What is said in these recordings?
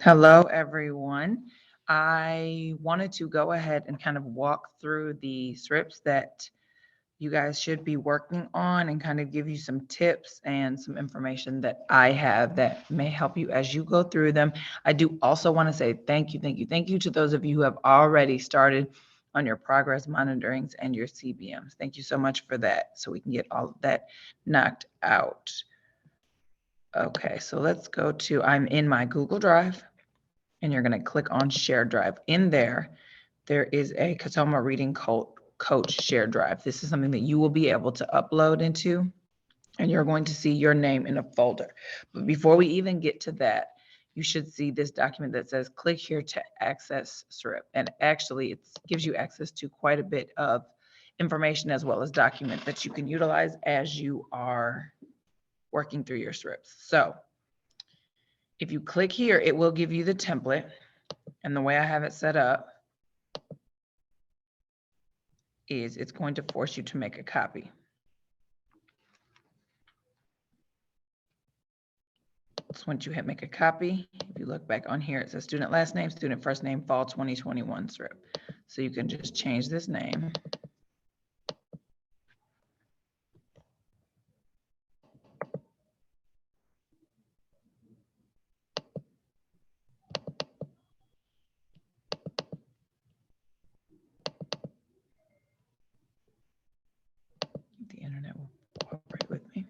Hello, everyone. I wanted to go ahead and kind of walk through the SRIPs that you guys should be working on and kind of give you some tips and some information that I have that may help you as you go through them. I do also want to say thank you to those of you who have already started on your progress monitorings and your CBMs. Thank you so much for that so we can get all of that knocked out. Okay, so let's go to, I'm in my Google Drive. And you're going to click on Share Drive. In there is a Katoma Reading Coach Share Drive. This is something that you will be able to upload into, and you're going to see your name in a folder. But before we even get to that, you should see this document that says click here to access SRIP. And actually, it gives you access to quite a bit of information as well as documents that you can utilize as you are working through your SRIPs. So if you click here, it will give you the template. And the way I have it set up is it's going to force you to make a copy. So once you hit make a copy, if you look back on here, it says student last name, student first name, fall 2021 SRIP. So you can just change this name. The internet will cooperate with me.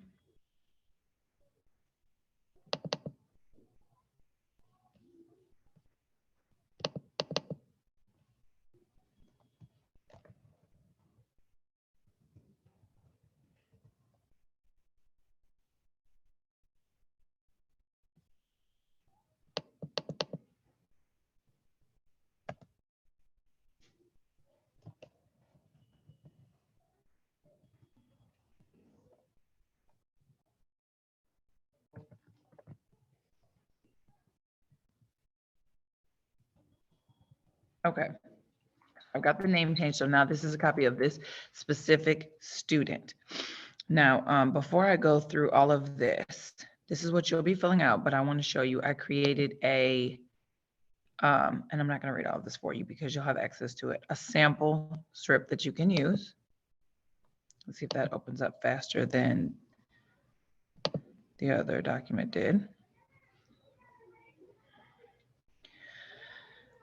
Okay, I've got the name changed. So now this is a copy of this specific student. Now, before I go through all of this, this is what you'll be filling out, but I want to show you, I created a, and I'm not going to read all of this for you because you'll have access to it, a sample SRIP that you can use. Let's see if that opens up faster than the other document did.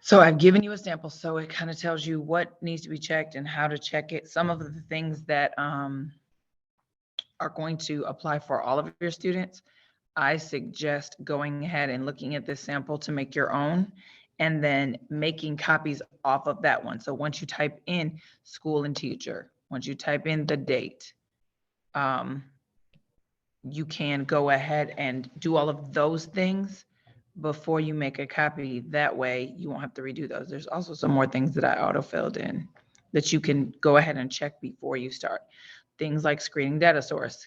So I've given you a sample, so it kind of tells you what needs to be checked and how to check it. Some of the things that are going to apply for all of your students, I suggest going ahead and looking at this sample to make your own and then making copies off of that one. So once you type in school and teacher, once you type in the date, you can go ahead and do all of those things before you make a copy. That way you won't have to redo those. There's also some more things that I auto-filled in that you can go ahead and check before you start. Things like screening data source.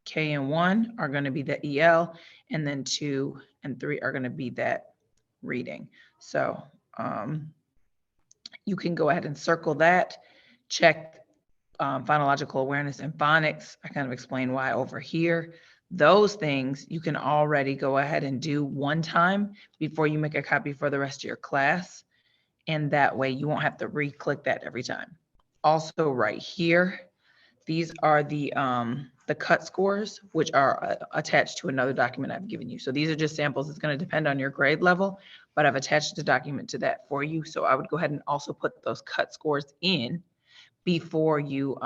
K and 1 are going to be the EL, and then 2 and 3 are going to be that reading. So you can go ahead and circle that, check phonological awareness and phonics. I kind of explain why over here. Those things you can already go ahead and do one time before you make a copy for the rest of your class. And that way you won't have to re-click that every time. Also right here, these are the cut scores, which are attached to another document I've given you. So these are just samples. It's going to depend on your grade level, but I've attached a document to that for you. So I would go ahead and also put those cut scores in before you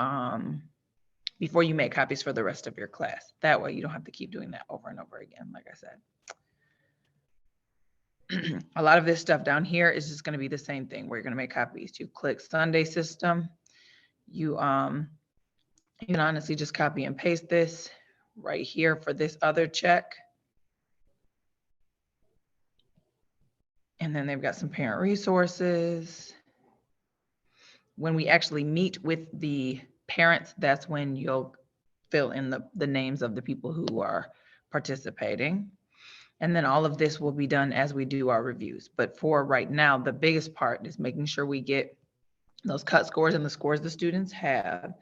make copies for the rest of your class. That way you don't have to keep doing that over and over again, like I said. A lot of this stuff down here is just going to be the same thing where you're going to make copies. You click Sunday system. You can honestly just copy and paste this right here for this other check. And then they've got some parent resources. When we actually meet with the parents, that's when you'll fill in the names of the people who are participating. And then all of this will be done as we do our reviews. But for right now, the biggest part is making sure we get those cut scores and the scores the students have.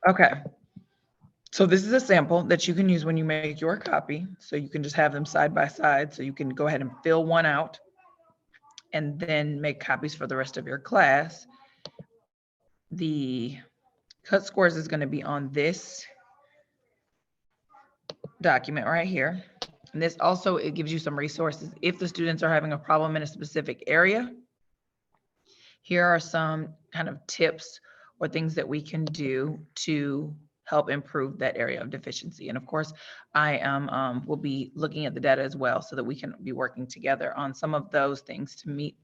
Okay. So this is a sample that you can use when you make your copy. So you can just have them side by side. So you can go ahead and fill one out and then make copies for the rest of your class. The cut scores is going to be on this document right here. And this also, it gives you some resources. If the students are having a problem in a specific area, here are some kind of tips or things that we can do to help improve that area of deficiency. And of course, I am will be looking at the data as well so that we can be working together on some of those things to meet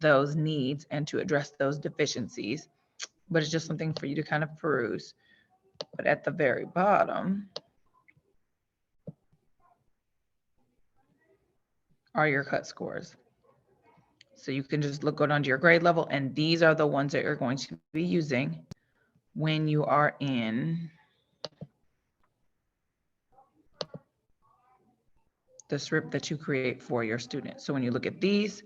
those needs and to address those deficiencies. But it's just something for you to kind of peruse. But at the very bottom are your cut scores. So you can just look onto your grade level, and these are the ones that you're going to be using when you are in the SRIP that you create for your students. So when you look at these,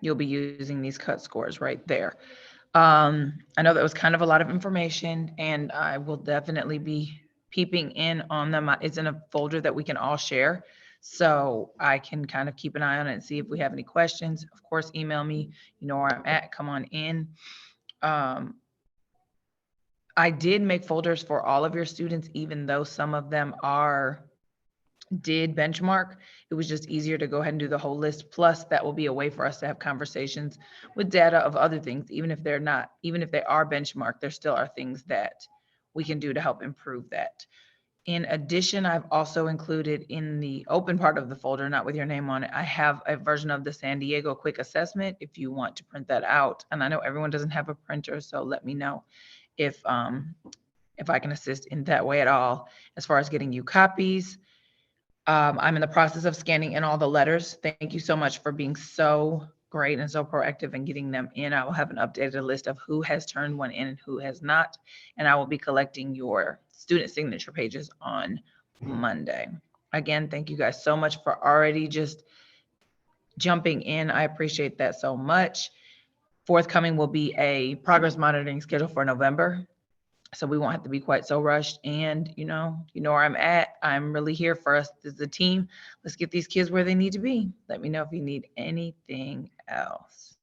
you'll be using these cut scores right there. I know that was kind of a lot of information, and I will definitely be peeping in on them. It's in a folder that we can all share, so I can kind of keep an eye on it and see if we have any questions. Of course, email me. You know where I'm at. Come on in. I did make folders for all of your students, even though some of them did benchmark. It was just easier to go ahead and do the whole list. Plus, that will be a way for us to have conversations with data of other things. Even if they are benchmarked, there still are things that we can do to help improve that. In addition, I've also included in the open part of the folder, not with your name on it, I have a version of the San Diego quick assessment if you want to print that out. And I know everyone doesn't have a printer, so let me know if I can assist in that way at all. As far as getting you copies, I'm in the process of scanning in all the letters. Thank you so much for being so great and so proactive in getting them in. I will have an updated list of who has turned one in and who has not. And I will be collecting your student signature pages on Monday. Again, thank you guys so much for already just jumping in. I appreciate that so much. Forthcoming will be a progress monitoring schedule for November. So we won't have to be quite so rushed. And you know where I'm at. I'm really here for us as a team. Let's get these kids where they need to be. Let me know if you need anything else.